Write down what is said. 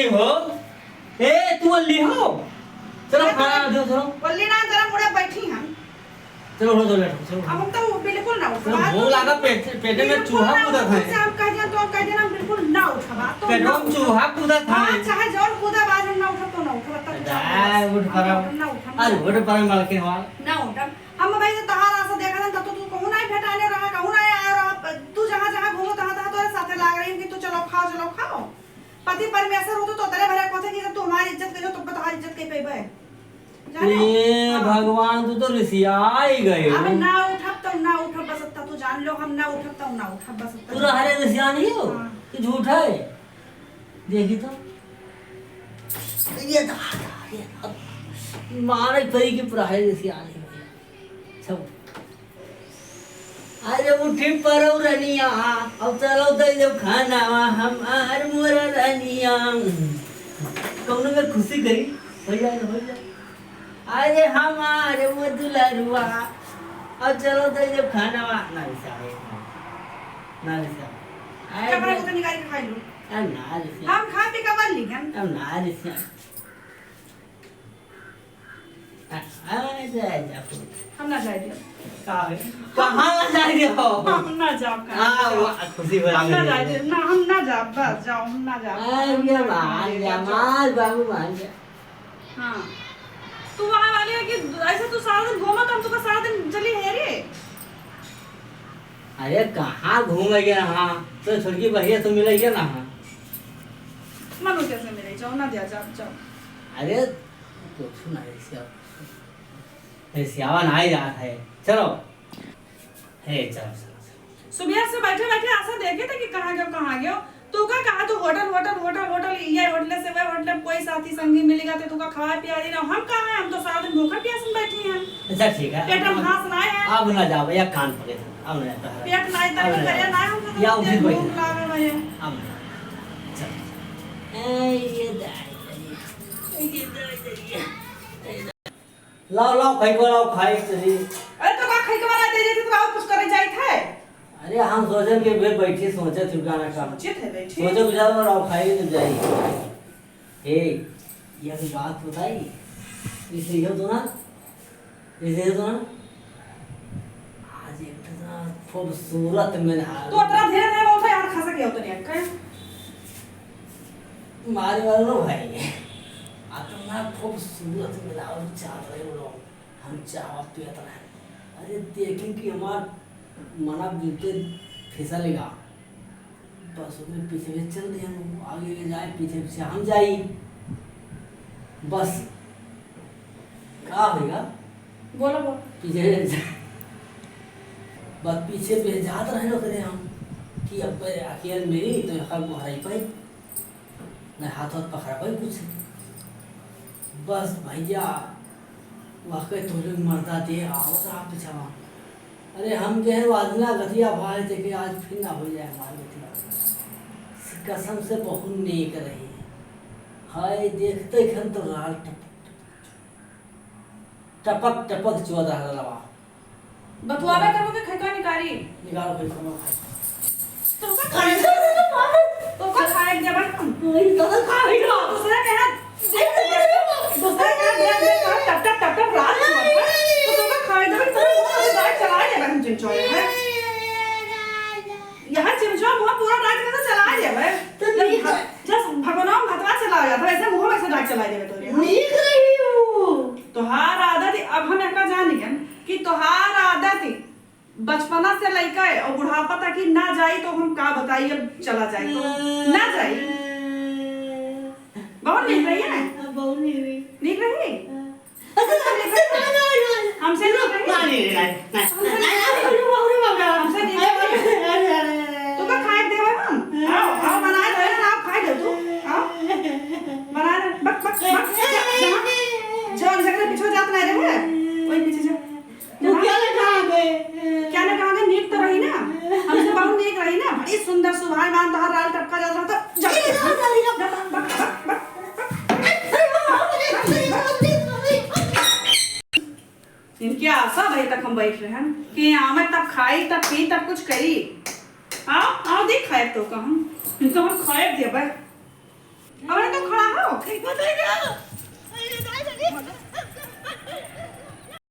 ये हो ए तू अल्ली हो चलो खाना दो चलो बोली ना जरा मुड़े बैठी हम चलो उठो बैठो चलो अब हम तो बिल्कुल ना उठवा भूख लगा पेट में चूहा कूदा था हम कह दिया तो कह देना बिल्कुल ना उठवा तो पेट में चूहा कूदा था हां चाहे जोर कूदा बाज ना उठा तो ना उठवा तब उठ पड़ा ना उठा अरे उठ पड़ा माल के हाल ना उठा हम भाई तो तहार आशा देखा था तो तू कहूं नहीं भेटाने रहा कहूं नहीं आया रहा तू जहां-जहां घूमो तहां तोरे साथे लाग रही कि तू चलो खाओ पति परमेश्वर हो तो तेरे भरे कोथे कि तू हमारी इज्जत करियो तो तुम्हारी इज्जत के पेबे ये भगवान तू तो ऋषिया ही गए अब ना उठब तो ना उठब बस तू जान लो हम ना उठब तो ना उठब बस तू हरे ऋषिया नहीं हो कि झूठ है देखी तो ये मारे परी की पुराने ऋषिया नहीं हो सब अरे उठी परौ रनिया अब चलो तो जब खाना हम आर मोरा रनिया कौन में खुशी करी हो जाए अरे हमारे वो दुलरुआ अब चलो तो जब खाना ना विचारे कमरा को निकाल के खाई लो हम खा पी के बन ली हम हम ना जाए कहाँ जाएंगे हो हम ना जाओ खुशी हो हम ना जाए ना हम ना जाओ बस जाओ हम ना जाओ मान जा हाँ तू वहाँ वाली है कि ऐसे तू सारा दिन घूमा तो हम तुका सारा दिन चली है रे अरे कहाँ घूमेगे ना तो छोटकी बहिया तो मिलेगी ना मनु कैसे मिले जाओ ना दिया जाओ अरे तो सुना श्यावा ना ही जाता है चलो हे चलो सुबह से बैठे बैठे आशा देखे थे कि कहाँ गयो तू का कहा तो होटल ये होटल से वह होटल कोई साथी संगी मिलेगा तो तू का खवा पिया दी ना हम कहाँ हैं हम तो सारा दिन भूखा प्यासे बैठे हैं अच्छा ठीक है पेट में घास ना है अब ना जाओ या कान पकड़े अब ना जाता पेट ना इतना करे ना हम तो या उधर बैठ भूख लागे मुझे अब चल ये लाओ खाई चली अरे तो का खाई के वाला दे देते तो और कुछ करे जाई था अरे हम सोचे के फिर बैठे सोचे चुकाना काम सोचे थे बैठे सोचे गुजार और आओ खाई तो जाई ए ये भी बात बताई इसलिए हो तो ना आज एक तो खूबसूरत में तो इतना धीरे बोलता यार खा सके तो नहीं का मारे वाला नो भाई इतना खूबसूरत में लाओ चाह रहे हो हम चाह पिया अरे देखें कि हमार मना बिल्कुल फिसलेगा बस उसमें पीछे चल दिए हम आगे ले जाए पीछे हम जाई बस क्या होगा बोलो पीछे बस पीछे भेजात रहे लोग हम कि अब अकेले मेरी तो हर को हराई पाई न हाथ पकड़ा पाई कुछ बस भैया वाकई तो लोग मरता दे आओ तो आप पीछा अरे हम कह वादना गतिया भाई थे कि आज फिर ना हो जाए हमारी गतिया कसम से बहुत नेक रही हाय देखते खन तो लाल टपक चुआ रहा लवा बतुआवे करो के खैका निकालो कोई खाना तो का खाए तो का खाए जब तो खाएगा दूसरा कह दूसरा कह टप रात तो का खाए जब तो चला दे हम चिमचो है यहाँ चिमचो मुंह पूरा डाक के तो चला दे भाई तो जस भगवान भतवा चला जाता है ऐसे मुंह में से डाक चला दे तो नीक रही हो तोहार आदत अब हम का जानिए कि तोहार आदत बचपना से लेकर और बुढ़ापा तक ही ना जाई तो हम का बताइए चला जाए तो ना जाई बहुत नीक रही है बहुत नीक रही हमसे हमसे तू का खाए देवे हम आओ बनाए दे ना आप खाए दे तू आओ बना दे बक जवान जगह पीछे जात नहीं रहे वही पीछे जा क्या ना कहा नीक तो रही ना हमसे बहुत नीक रही ना बड़ी सुंदर सुभायमान तोहर लाल टपका जा रहा था इनकी आशा भाई तक हम बैठ रहे हैं कि आमे तब खाई तब पी तब कुछ करी आओ आओ देख खाए तो हम इनको हम खाए दे भाई अरे तो कहीं को नहीं गया।